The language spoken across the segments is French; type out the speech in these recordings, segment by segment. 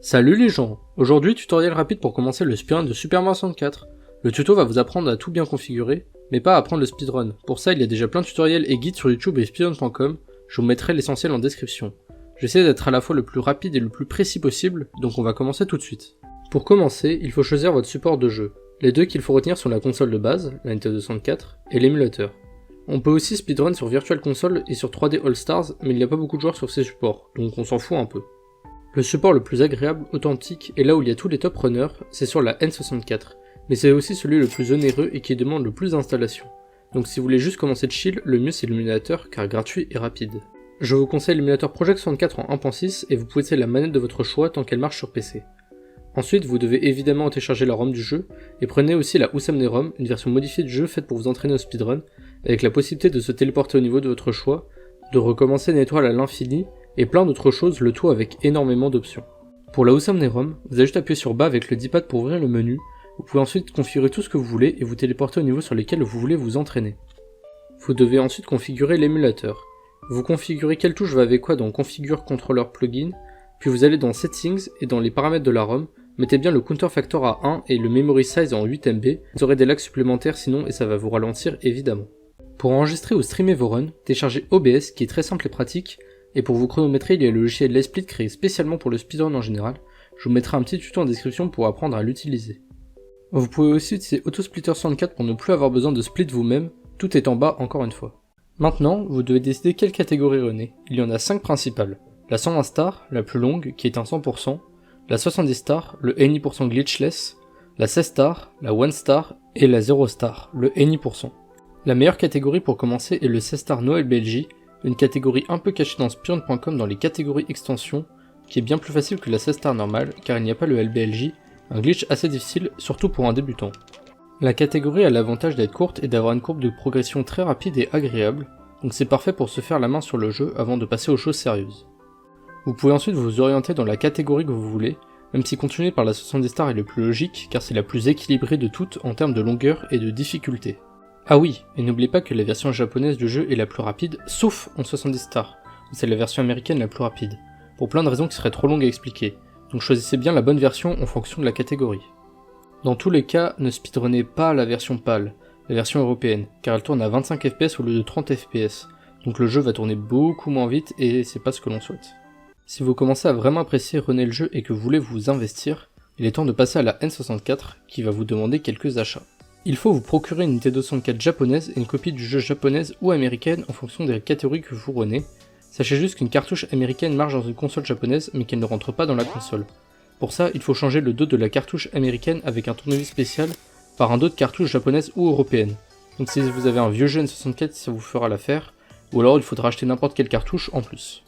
Salut les gens! Aujourd'hui, tutoriel rapide pour commencer le speedrun de Super Mario 64. Le tuto va vous apprendre à tout bien configurer, mais pas à apprendre le speedrun. Pour ça, il y a déjà plein de tutoriels et guides sur YouTube et speedrun.com, je vous mettrai l'essentiel en description. J'essaie d'être à la fois le plus rapide et le plus précis possible, donc on va commencer tout de suite. Pour commencer, il faut choisir votre support de jeu. Les deux qu'il faut retenir sont la console de base, la Nintendo 64, et l'émulateur. On peut aussi speedrun sur Virtual Console et sur 3D All Stars, mais il n'y a pas beaucoup de joueurs sur ces supports, donc on s'en fout un peu. Le support le plus agréable, authentique, et là où il y a tous les top runners, c'est sur la N64, mais c'est aussi celui le plus onéreux et qui demande le plus d'installation. Donc si vous voulez juste commencer de chill, le mieux c'est l'émulateur car gratuit et rapide. Je vous conseille l'émulateur Project 64 en 1.6 et vous pouvez essayer la manette de votre choix tant qu'elle marche sur PC. Ensuite, vous devez évidemment télécharger la ROM du jeu, et prenez aussi la Usamne ROM, une version modifiée du jeu faite pour vous entraîner au speedrun, avec la possibilité de se téléporter au niveau de votre choix, de recommencer une étoile à l'infini, et plein d'autres choses, le tout avec énormément d'options. Pour la Usamne ROM, vous avez juste appuyé sur bas avec le D-pad pour ouvrir le menu, vous pouvez ensuite configurer tout ce que vous voulez et vous téléporter au niveau sur lesquels vous voulez vous entraîner. Vous devez ensuite configurer l'émulateur. Vous configurez quelle touche va avec quoi dans Configure Controller Plugin, puis vous allez dans Settings et dans les paramètres de la ROM, mettez bien le counter factor à 1 et le memory size en 8 MB, vous aurez des lags supplémentaires sinon et ça va vous ralentir évidemment. Pour enregistrer ou streamer vos runs, téléchargez OBS qui est très simple et pratique, et pour vous chronométrer il y a le logiciel LetSplit créé spécialement pour le speedrun en général, je vous mettrai un petit tuto en description pour apprendre à l'utiliser. Vous pouvez aussi utiliser Autosplitter 64 pour ne plus avoir besoin de split vous-même, tout est en bas encore une fois. Maintenant, vous devez décider quelle catégorie runner, il y en a 5 principales. La 120 star, la plus longue, qui est un 100%, la 70 star, le any% glitchless, la 16 star, la 1 star, et la 0 star, le any%. La meilleure catégorie pour commencer est le 16 star No LBLJ, une catégorie un peu cachée dans speedrun.com dans les catégories extensions, qui est bien plus facile que la 16 star normale, car il n'y a pas le LBLJ, un glitch assez difficile, surtout pour un débutant. La catégorie a l'avantage d'être courte et d'avoir une courbe de progression très rapide et agréable, donc c'est parfait pour se faire la main sur le jeu avant de passer aux choses sérieuses. Vous pouvez ensuite vous orienter dans la catégorie que vous voulez, même si continuer par la 70 star est le plus logique car c'est la plus équilibrée de toutes en termes de longueur et de difficulté. Ah oui, et n'oubliez pas que la version japonaise du jeu est la plus rapide, sauf en 70 stars, où c'est la version américaine la plus rapide, pour plein de raisons qui seraient trop longues à expliquer, donc choisissez bien la bonne version en fonction de la catégorie. Dans tous les cas, ne speedrunnez pas la version PAL, la version européenne, car elle tourne à 25 fps au lieu de 30 fps, donc le jeu va tourner beaucoup moins vite et c'est pas ce que l'on souhaite. Si vous commencez à vraiment apprécier runner le jeu et que vous voulez vous investir, il est temps de passer à la N64 qui va vous demander quelques achats. Il faut vous procurer une Nintendo 64 japonaise et une copie du jeu japonaise ou américaine en fonction des catégories que vous runnez. Sachez juste qu'une cartouche américaine marche dans une console japonaise mais qu'elle ne rentre pas dans la console. Pour ça, il faut changer le dos de la cartouche américaine avec un tournevis spécial par un dos de cartouche japonaise ou européenne. Donc si vous avez un vieux jeu N64, ça vous fera l'affaire, ou alors il faudra acheter n'importe quelle cartouche en plus.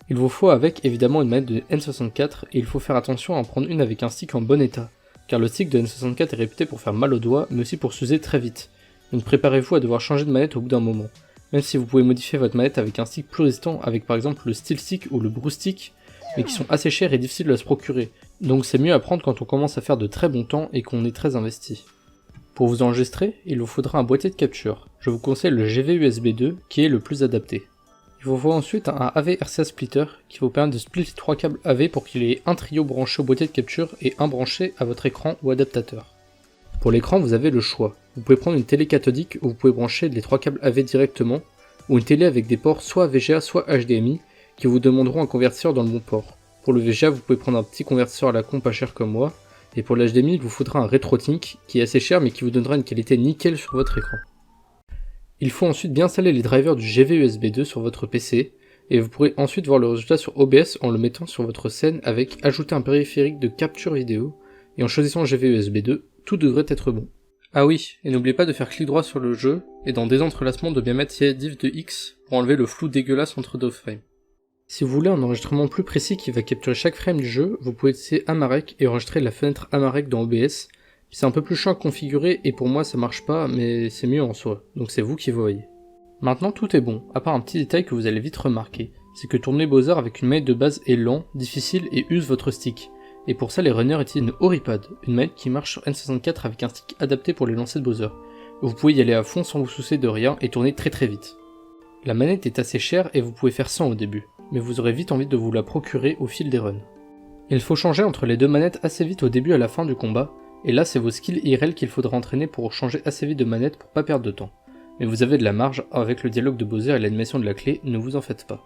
Il vous faut avec évidemment une manette de N64 et il faut faire attention à en prendre une avec un stick en bon état, car le stick de N64 est réputé pour faire mal aux doigts mais aussi pour s'user très vite, donc préparez-vous à devoir changer de manette au bout d'un moment, même si vous pouvez modifier votre manette avec un stick plus résistant avec par exemple le Steel Stick ou le Brew Stick, mais qui sont assez chers et difficiles à se procurer, donc c'est mieux à prendre quand on commence à faire de très bons temps et qu'on est très investi. Pour vous enregistrer, il vous faudra un boîtier de capture, je vous conseille le GV-USB 2 qui est le plus adapté. Il vous faut ensuite un AV RCA splitter qui vous permet de splitter 3 câbles AV pour qu'il y ait un trio branché au boîtier de capture et un branché à votre écran ou adaptateur. Pour l'écran, vous avez le choix. Vous pouvez prendre une télé cathodique où vous pouvez brancher les 3 câbles AV directement, ou une télé avec des ports soit VGA soit HDMI qui vous demanderont un convertisseur dans le bon port. Pour le VGA, vous pouvez prendre un petit convertisseur à la con pas cher comme moi, et pour l'HDMI, il vous faudra un RetroTink qui est assez cher mais qui vous donnera une qualité nickel sur votre écran. Il faut ensuite bien installer les drivers du GV-USB 2 sur votre PC, et vous pourrez ensuite voir le résultat sur OBS en le mettant sur votre scène avec ajouter un périphérique de capture vidéo, et en choisissant GV-USB 2, tout devrait être bon. Ah oui, et n'oubliez pas de faire clic droit sur le jeu, et dans Désentrelacement de bien mettre div de X pour enlever le flou dégueulasse entre deux frames. Si vous voulez un enregistrement plus précis qui va capturer chaque frame du jeu, vous pouvez utiliser Amarek et enregistrer la fenêtre Amarek dans OBS. C'est un peu plus chiant à configurer et pour moi ça marche pas, mais c'est mieux en soi, donc c'est vous qui voyez. Maintenant tout est bon, à part un petit détail que vous allez vite remarquer, c'est que tourner Bowser avec une manette de base est lent, difficile et use votre stick. Et pour ça les runners utilisent une Oripad, une manette qui marche sur N64 avec un stick adapté pour les lancers de Bowser. Vous pouvez y aller à fond sans vous soucier de rien et tourner très vite. La manette est assez chère et vous pouvez faire 100 au début, mais vous aurez vite envie de vous la procurer au fil des runs. Il faut changer entre les deux manettes assez vite au début et à la fin du combat, et là c'est vos skills IRL qu'il faudra entraîner pour changer assez vite de manette pour pas perdre de temps. Mais vous avez de la marge avec le dialogue de Bowser et l'animation de la clé, ne vous en faites pas.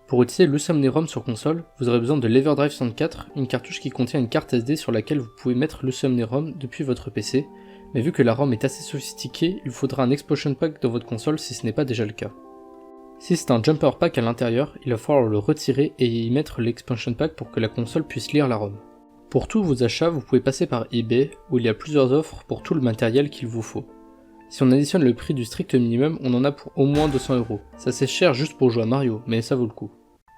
Pour utiliser l'Usomni-ROM sur console, vous aurez besoin de l'Everdrive 64, une cartouche qui contient une carte SD sur laquelle vous pouvez mettre l'Usomni-ROM depuis votre PC, mais vu que la ROM est assez sophistiquée, il faudra un Explosion Pack dans votre console si ce n'est pas déjà le cas. Si c'est un Jumper Pack à l'intérieur, il va falloir le retirer et y mettre l'Expansion Pack pour que la console puisse lire la ROM. Pour tous vos achats, vous pouvez passer par eBay, où il y a plusieurs offres pour tout le matériel qu'il vous faut. Si on additionne le prix du strict minimum, on en a pour au moins 200€. Ça c'est cher juste pour jouer à Mario, mais ça vaut le coup.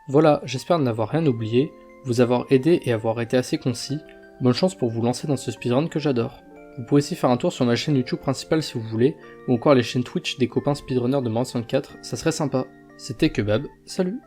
Voilà, j'espère n'avoir rien oublié, vous avoir aidé et avoir été assez concis. Bonne chance pour vous lancer dans ce speedrun que j'adore. Vous pouvez aussi faire un tour sur ma chaîne YouTube principale si vous voulez, ou encore les chaînes Twitch des copains speedrunners de Mario 64, ça serait sympa. C'était Kebab, salut!